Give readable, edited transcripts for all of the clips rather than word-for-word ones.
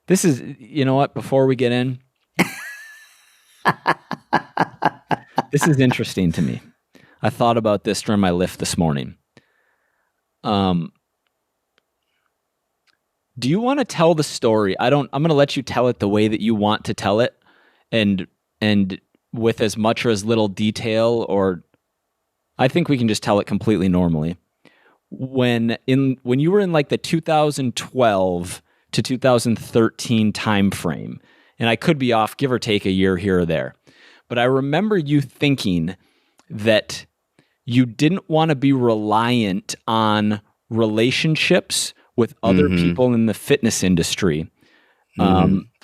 This is, you know what, before we get in, this is interesting to me. I thought about this during my lift this morning. Do you want to tell the story? I'm going to let you tell it the way that you want to tell it, and with as much or as little detail, or I think we can just tell it completely normally. When you were in like the 2012 to 2013 time frame, and I could be off, give or take a year here or there, but I remember you thinking that you didn't want to be reliant on relationships with other people in the fitness industry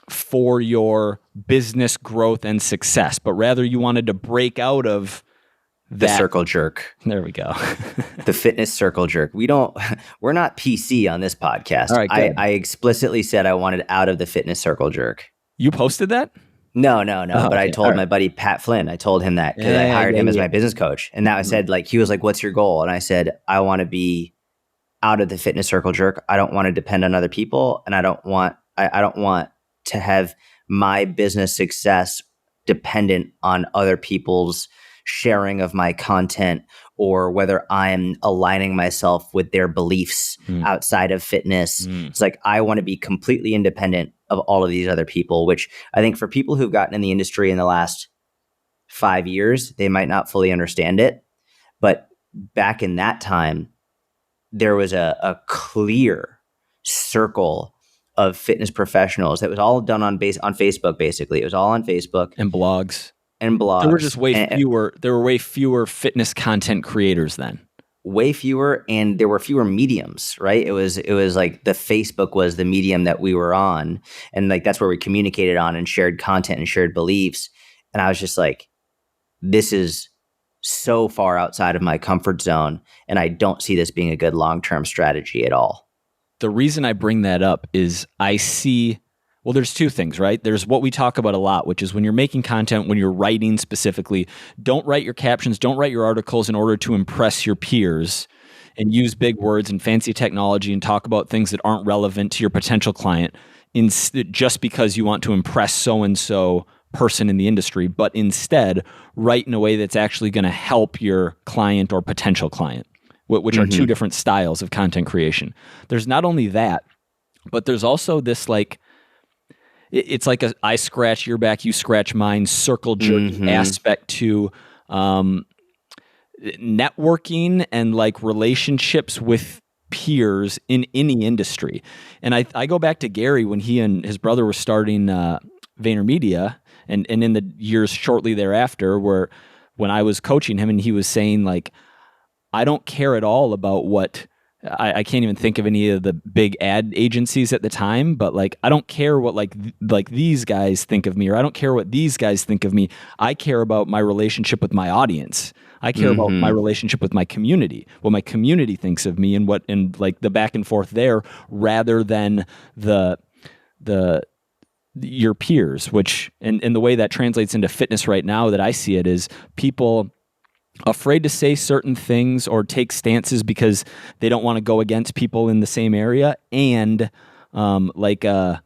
for your business growth and success, but rather you wanted to break out of the circle jerk. There we go. The fitness circle jerk. We're not PC on this podcast. All right, good. I explicitly said I wanted out of the fitness circle jerk. You posted that? No. But I told my buddy Pat Flynn, I told him that because I hired him as my business coach. And now I said, like, he was like, what's your goal? And I said, I want to be out of the fitness circle jerk. I don't want to depend on other people. And I don't want to have my business success dependent on other people's sharing of my content or whether I'm aligning myself with their beliefs outside of fitness. It's like, I want to be completely independent of all of these other people, which I think for people who've gotten in the industry in the last 5 years, they might not fully understand it. But back in that time, there was a clear circle of fitness professionals that was all done on Facebook. Basically, it was all on Facebook and blogs. There were just there were way fewer fitness content creators then. Way fewer, and there were fewer mediums, right? It was like the Facebook was the medium that we were on, and like that's where we communicated on and shared content and shared beliefs. And I was just like, this is so far outside of my comfort zone, and I don't see this being a good long-term strategy at all. The reason I bring that up is I see, well, there's two things, right? There's what we talk about a lot, which is when you're making content, when you're writing specifically, don't write your captions, don't write your articles in order to impress your peers and use big words and fancy technology and talk about things that aren't relevant to your potential client just because you want to impress so-and-so person in the industry, but instead write in a way that's actually going to help your client or potential client, which are two different styles of content creation. There's not only that, but there's also this like, it's like a I scratch your back, you scratch mine circle jerk aspect to networking and like relationships with peers in any industry. And I go back to Gary when he and his brother were starting VaynerMedia, and in the years shortly thereafter, when I was coaching him and he was saying like, I don't care at all about what I can't even think of any of the big ad agencies at the time, but like I don't care what like these guys think of me, or I don't care what these guys think of me. I care about my relationship with my audience. I care about my relationship with my community, what my community thinks of me, and like the back and forth there, rather than your peers. Which and the way that translates into fitness right now that I see it is people afraid to say certain things or take stances because they don't want to go against people in the same area, and like a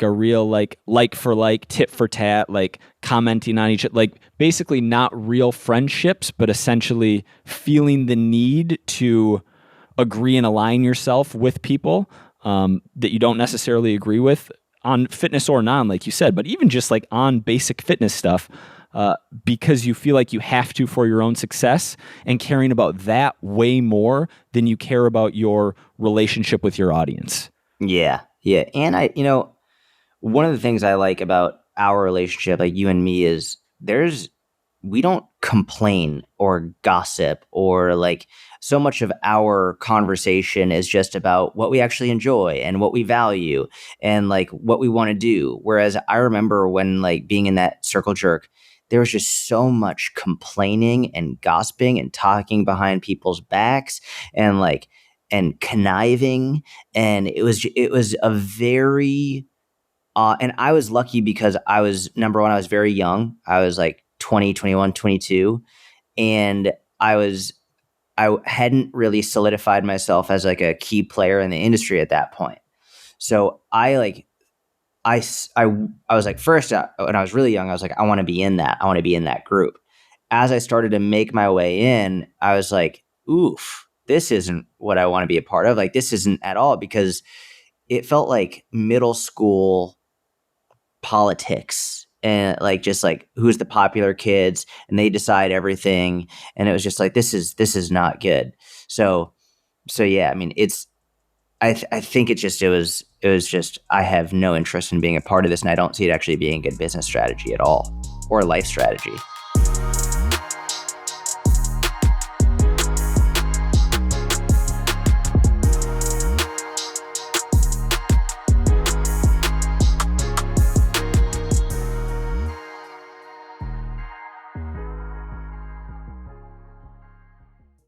real like for like, tit for tat, like commenting on each other, like basically not real friendships, but essentially feeling the need to agree and align yourself with people that you don't necessarily agree with on fitness or non, like you said, but even just like on basic fitness stuff, because you feel like you have to for your own success, and caring about that way more than you care about your relationship with your audience. Yeah. And one of the things I like about our relationship, like you and me, is we don't complain or gossip, or like so much of our conversation is just about what we actually enjoy and what we value and like what we want to do. Whereas I remember when like being in that circle jerk, there was just so much complaining and gossiping and talking behind people's backs and conniving. And it was a very, and I was lucky because I was very young. I was like 20, 21, 22. And I hadn't really solidified myself as like a key player in the industry at that point. So I like I was like, first, when I was really young, I was like, I want to be in that. I want to be in that group. As I started to make my way in, I was like, oof, this isn't what I want to be a part of. Like, this isn't at all, because it felt like middle school politics, and like, just like, who's the popular kids, and they decide everything. And it was just like, this is not good. So yeah, I mean, I think it was just, I have no interest in being a part of this, and I don't see it actually being a good business strategy at all, or life strategy.